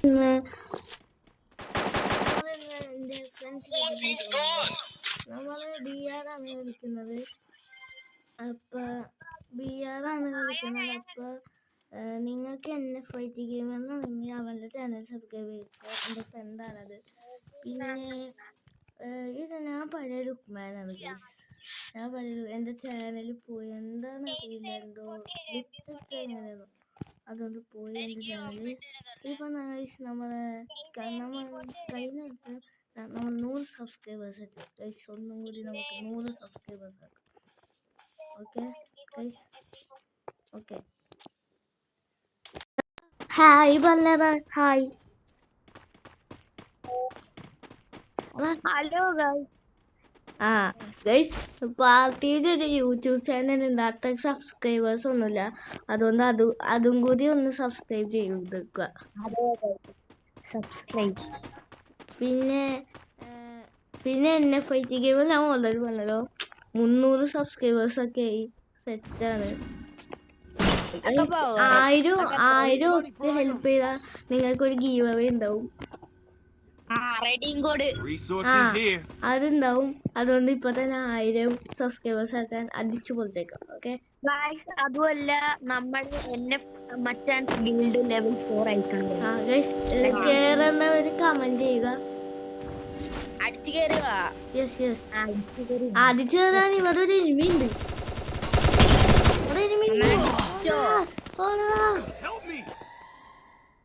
നമ്മള് BR ആണ് കളിക്കുന്നത്. അപ്പൊ BR ആണ് കളിക്കുന്നത്. അപ്പൊ നിങ്ങൾക്ക് എന്നെ ഫൈറ്റ് ഗെയിം എന്നാണെങ്കിൽ അവൻ്റെ ചാനൽ സബ്സ്ക്രൈബ് ചെയ്യുക. എൻ്റെ ഫ്രണ്ടാണത്. പിന്നെ ഇത് ഞാൻ പഴയ ലുക്മാനാണ് ഗൈസ്. ഞാൻ പഴയ എൻ്റെ ചാനലിൽ പോയി എന്താണെന്ന് അറിയില്ല, എന്തോ വിട്ടച്ച എങ്ങനെയാണോ അതുകൊണ്ട് പോയി എൻ്റെ ചാനൽ. ഇപ്പം നമ്മളെ കഴിഞ്ഞ ദിവസം നമ്മൾ 100 സബ്സ്ക്രൈബേഴ്സ് എത്തി ഗൈസ്. ഒന്നും കൂടി നമുക്ക് 100 സബ്സ്ക്രൈബേഴ്സ് ആക്കാം. Okay guys, okay. ഹായ് പറഞ്ഞതാ, ഹായ്. Hello guys. ഗൈസ്, പാർട്ടിയുടെ ഒരു യൂട്യൂബ് ചാനൽ ഉണ്ട്. അത്ര സബ്സ്ക്രൈബേഴ്സ് ഒന്നുമില്ല. അതുകൊണ്ട് അതും കൂടി ഒന്ന് സബ്സ്ക്രൈബ് ചെയ്തെടുക്കുക. പിന്നെ എന്നെ ഫൈറ്റ് ഗെയിമിൽ ഞാൻ ഓൾറെഡി പറഞ്ഞല്ലോ 300 സബ്സ്ക്രൈബേഴ്സ് ഒക്കെ ആയി. സെറ്റാണ്. 1000 ഹെൽപ്പ് ചെയ്താൽ നിങ്ങൾക്കൊരു ഗീവ് അവേ ഉണ്ടാവും. അതുണ്ടാവും. അതുകൊണ്ട് ഇപ്പൊ തന്നെ 1000 സബ്സ്ക്രൈബേഴ്സ് ആക്കാൻ അടിച്ചു പൊളിച്ചേക്കാം. ഓക്കെ, അതുമല്ല നമ്മുടെ മച്ചാൻ ഗിൽഡ് ലെവൽ 4 ആയിട്ടുണ്ട്. കേറുന്നവര് കമന്റ് ചെയ്യുക. അടിച്ചു കയറാൻ ഇവിടെ ഒരു എരുമിയുണ്ട്.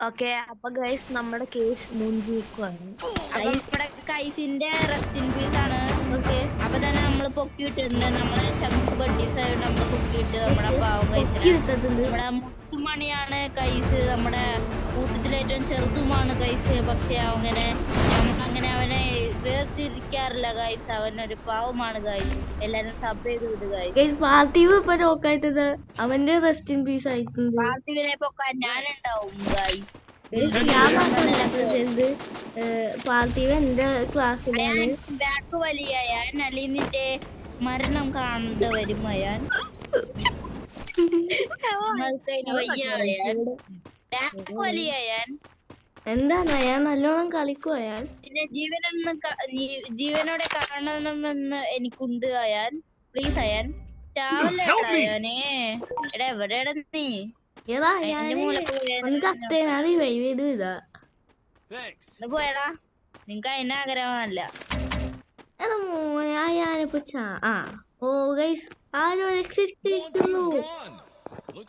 ഓക്കെ, അപ്പൊ ഗൈസ് നമ്മുടെ കേസ് മുൻകൂറാണ്. കൈസിന്റെ റെസ്റ്റ് ഇൻ പീസ് ആണ്. ഓക്കെ, അപ്പൊ തന്നെ നമ്മള് പൊക്കിയിട്ടുണ്ട്. നമ്മള് ചങ്സ് ബഡീസ് ആയിട്ട് നമ്മള് പൊക്കിയിട്ട് നമ്മുടെ പാവം കൈസിന് നമ്മുടെ മുത്തുമണിയാണ് കൈസ്. നമ്മുടെ കൂട്ടത്തിലെ ഏറ്റവും ചെറുതുമാണ് കൈസ്. പക്ഷെ അങ്ങനെ അവനെ വേർതിരിക്കാറില്ല ഗൈസ്. അവനൊരു പാവമാണ് ഗൈസ്. എല്ലാരും സബ് ചെയ്ത് വിടുക. അവന്റെ റെസ്റ്റ് ഇൻ പീസ് ആയിട്ടുണ്ട്. പാർത്ഥിവിനെ പൊക്കാൻ ഞാനുണ്ടാവും ഗൈസ്. പാർത്ഥിവ് എന്റെ ക്ലാസ്സിലാണ്. ബാക്ക് വലിയാൻ അലീനിന്റെ മരണം കാണേണ്ട വരും. അയാൻ ബാക്ക് വലിയാൻ എന്താണ് അയാൾ നല്ലോണം കളിക്കും. അയാൾ പിന്നെ ജീവനോടെ കാണണമെന്ന് എനിക്കുണ്ട്. അയാൻ പ്ലീസ് അയാൻ ചാവല്ലേടാ. എടാ എവിടെയാടാ നീ? പോയടാ, നിങ്ങക്ക് അതിന് ആഗ്രഹമല്ല.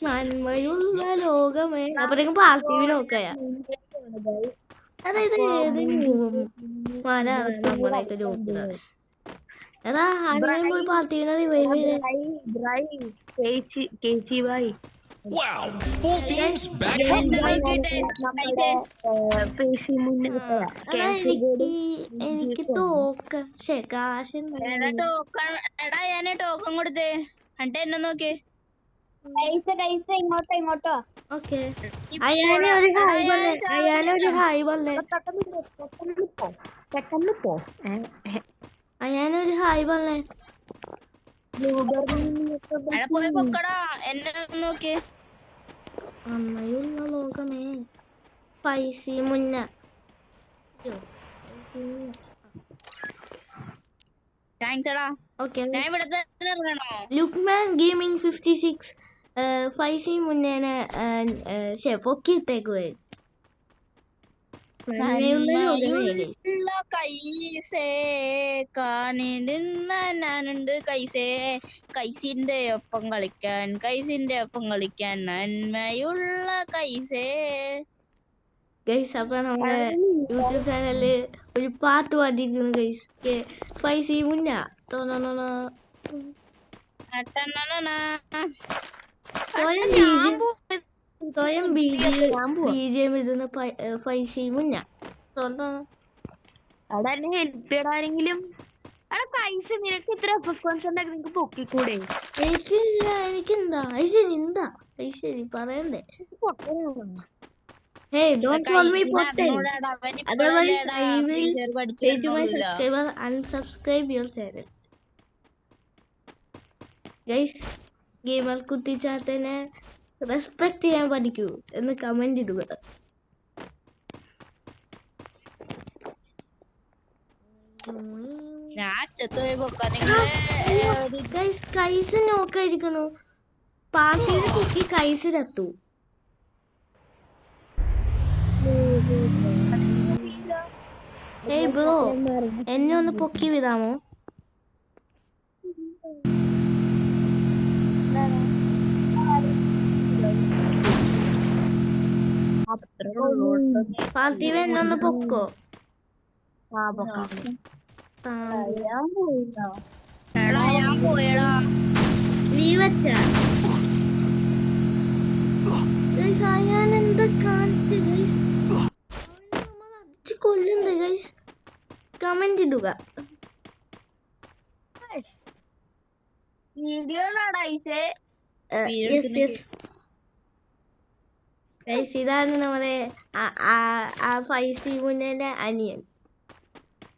നന്മയുള്ള ലോകമേ. അപ്പത്തേക്കും പാർട്ടി നോക്കയ. അതായത് നമ്മളെയൊക്കെ നോക്കുന്നത്. എടാ ആദ്യം പോയി പാർട്ടീനെ റിവൈവ് ചെയ്ത്. Wow, full teams back up. എനിക്ക് തോക്ക കാശ്. എടാ ഞാന് ടോക്കൺ കൊടുത്തേ. എന്നിട്ട് എന്നെ നോക്കി ഇങ്ങോട്ടോ. ഓക്കെ, അയാളൊരു ഹായ് പറഞ്ഞേ. അയാളൊരു ഹായ് പറഞ്ഞേ. പോയി പൊക്കടാ, എന്നെ നോക്കി. അമ്മയുള്ള ലോകമേ. പൈസ മുന്ന ലുക്മാൻ ഗെയിമിംഗ് 56 5C മുന്നേനെ പൊക്കിയിട്ടേക്കുവേ. ഞാനുണ്ട് കൈസിന്റെ ഒപ്പം കളിക്കാൻ നന്മയുള്ള കൈസേ. ഗൈസ്, അപ്പൊ നമ്മുടെ യൂട്യൂബ് ചാനലില് ഒരു പാട്ട് പാടിയിരിക്കുന്നു ഗൈസ്. 5C മുന്ന സ്വയം BGM ഇടുന്ന 5C മുന്ന. അവിടെ എന്നെ ഹെൽപ്പ് ചെയ്യണമെങ്കിലും പൈസ നിനക്ക് ഇത്ര റെസ്പോൺസ് ഉണ്ടെങ്കിൽ നിനക്ക് പൊക്കിക്കൂടെ? എനിക്കെന്താ ശരി പറയണ്ടേ. Hey, don't call me Potten. Otherwise, I will say to my subscriber, unsubscribe your channel. Guys, gamer കുത്തിച്ചാത്തനെ റെസ്പെക്ട് ചെയ്യാൻ പഠിക്കൂ എന്ന് കമന്റ് ഇടുക. ഞാൻ അറ്റത്ത് പോയി പൊക്കാം. നിങ്ങള് ഒരു ഗൈസ് കൈസ് നോക്കായിരിക്കുന്നു. പാർട്ടിയുടെ പൊക്കി കൈസ് ചത്തു. ഏയ് ബ്രോ, എന്നെ ഒന്ന് പൊക്കി വിടാമോ? പാർട്ടി എന്നെ ഒന്ന് പൊക്കോ. എടാ ഞാൻ പോയടാ. ലീവ് വെച്ചാ ഞാൻ എന്താ കാണിച്ച് ഗൈസ്? അടിച്ച് കൊല്ലുണ്ട് ഗൈസ്. കമന്റ് ഇടുക. വീഡിയോ ഗൈസ് ഇതാണ് നമ്മുടെ ആ ഫൈസി മുന്നേന്റെ അനിയൻ.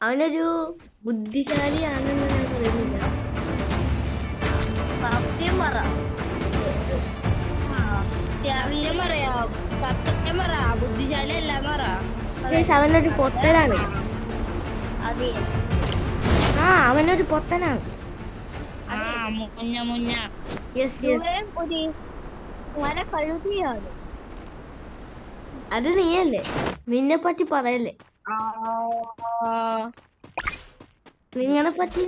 അവനൊരു ബുദ്ധിശാലിയാണെന്ന് ഞാൻ പറയുന്നില്ല. സത്യം പറ. സത്യം പറ, ബുദ്ധിശാലി അല്ലാന്ന് പറ. ഗൈസ് അവനൊരു പൊട്ടനാണ്. അതെ അവനൊരു പൊട്ടനാണ്. മുഞ്ഞ യെസ് ഒരു വന കഴുതിയാണ്. അത് നീയല്ലേ? നിന്നെ പറ്റി പറയല്ലേ? നിങ്ങളെ പറ്റി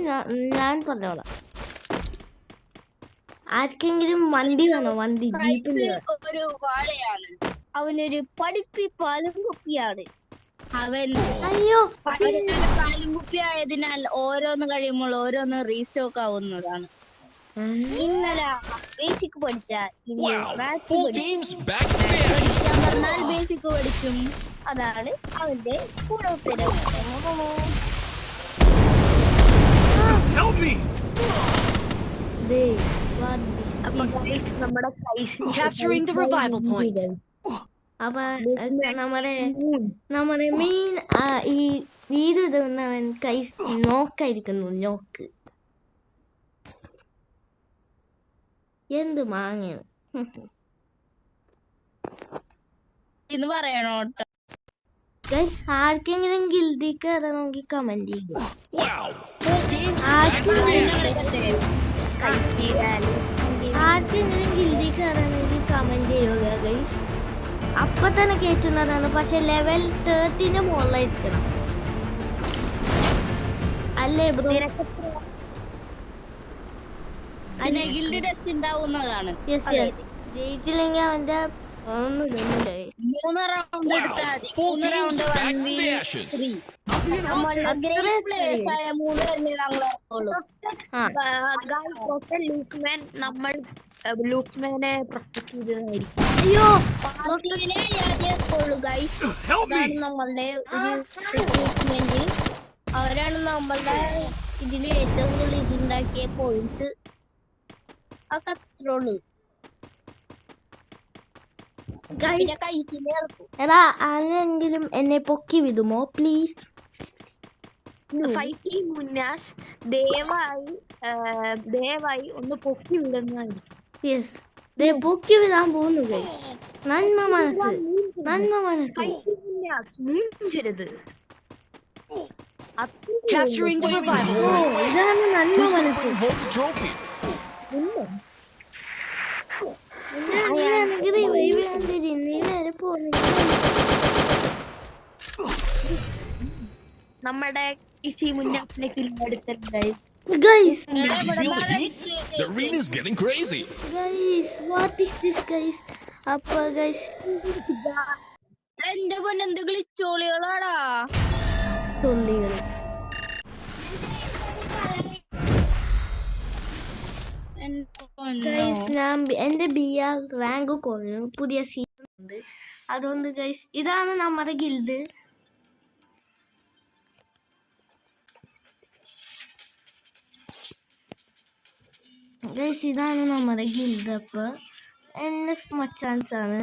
ഞാൻ പറഞ്ഞോളാം. ആർക്കെങ്കിലും വണ്ടി വേണോ? വണ്ടി ജീപ്പ് ഒരു വാഴയാണ്. അവനൊരു പഠിപ്പിപ്പാലും കുപ്പിയാണ്. അവൻ അയ്യോ പാലും കുപ്പി ആയതിനാൽ ഓരോന്ന് കഴിയുമ്പോൾ ഓരോന്ന് റീസ്റ്റോക്ക് ആവുന്നതാണ്. ഇന്നലെ ബേസിക് പഠിച്ച Wow. Full teams back to back. പഠിക്കാൻ പറഞ്ഞാൽ ബേസിക് പഠിക്കും. അതാണ് അവന്റെ കൂടെ ഉത്തരം. Help me. അപ്പൊ നമ്മുടെ Capturing the revival point. അപ്പൊ നമ്മുടെ മെയിൻ ഈ വീട് ഇടുന്നവൻ കൈ നോക്കായിരിക്കുന്നു. നോക്ക് എന്ത് മാങ്ങയാണ് ഇന്ന് പറയണോ? ഗൈസ്? ആർക്കെങ്കിലും ഗിൽഡി കയറണമെങ്കിൽ കമന്റ് ചെയ്യുക. Wow. Full teams back to back. ആർക്കെങ്കിലും ഗിൽഡി കയറണമെങ്കിൽ കമന്റ് ചെയ്യുക ഗൈസ്. അപ്പൊ തന്നെ കേറ്റുന്നതാണ്. പക്ഷെ ലെവൽ 30 മുകളിലായിരിക്കണം. അല്ലേ ബ്രോ? ഗിൽഡ് ടെസ്റ്റ് ഉണ്ടാവുന്നതാണ്. ജയിച്ചില്ലെങ്കിൽ അവന്റെ ഒന്നും ഇടുന്നില്ല. 3 റൗണ്ട് എടുത്താൽ മതി. Full 3 teams round back to 1v3. Great players ആയ 3 പേരിനെ ഞങ്ങൾ ഇറക്കുള്ളൂ. നമ്മൾ ലൂപ്പ്മാനെ പ്രൊട്ടക്ട് ചെയ്തതായിരിക്കും. അയ്യോ പാർട്ടിനെ ഇറക്കുള്ളൂ ഗൈസ്. അതാണ് നമ്മളുടെ ഒരു റിക്രൂട്ട്മെന്റ്. അവരാണ് നമ്മളുടെ ഇതില് ഏറ്റവും കൂടുതൽ ഇതുണ്ടാക്കിയ പോയിന്റ്. അതൊക്കെ അത്രയുള്ളൂ. പിന്നെ കൈറ്റിനെ ഇറക്കും. എടാ ആരെങ്കിലും എന്നെ പൊക്കി വിടുമോ പ്ലീസ്? ഫൈറ്റിംഗ് മുന്നാസ് ദയവായി ഒന്ന് പൊക്കി വിടുന്നതായിരിക്കും. യെസ് പൊക്കി വിടാൻ പോകുന്നു ഗൈസ്. നന്മ മനസ്സ് മൂഞ്ചരുത്. Capturing the revival point. ഇതാണ് നന്മ Who's gonna മനസ്സ്. bring home the trophy? അങ്ങനെയാണെങ്കിൽ നീ നേരെ പോകുന്നു. നമ്മുടെ EC മുന്നേക്ക് അടുത്തുണ്ടായി. Guys, Feel the heat? The arena's getting crazy. what is this guys? അപ്പൊ ഗൈസ് എന്റെ പൊന്നെ എന്ത് ഗ്ലിച്ചോളികളാടാ. തൊള്ളികള് ഗൈസ് എന്റെ BR റാങ്ക് കുറഞ്ഞു. പുതിയ സീസൺ ഉണ്ട്. അതുകൊണ്ട് ഗൈസ് ഇതാണ് നമ്മുടെ ഗിൽഡ്. ഗൈസ് ഇതാണ് നമ്മുടെ ഗിൽഡ്. അപ്പോൾ NF മച്ചാൻസ് ആണ്.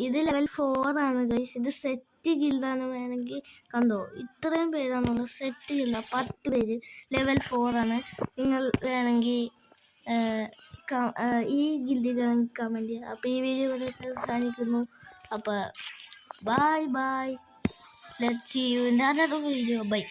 ഇത് ലെവൽ 4 ആണ് ഗൈസ്. ഇത് സെറ്റ് ഗിൽഡാണ്. വേണമെങ്കിൽ കണ്ടോ ഇത്രയും പേരാണുള്ളത്. സെറ്റ് ഗിൽഡ 10 പേര് ലെവൽ 4 ആണ്. നിങ്ങൾ വേണമെങ്കിൽ ഈ ഗിൽഡിൽ കമൻറ്റ് ചെയ്യുക. അപ്പോൾ ഈ വീഡിയോ ഇവിടെ അവസാനിക്കുന്നു. അപ്പോൾ bye let's see you in another video. By.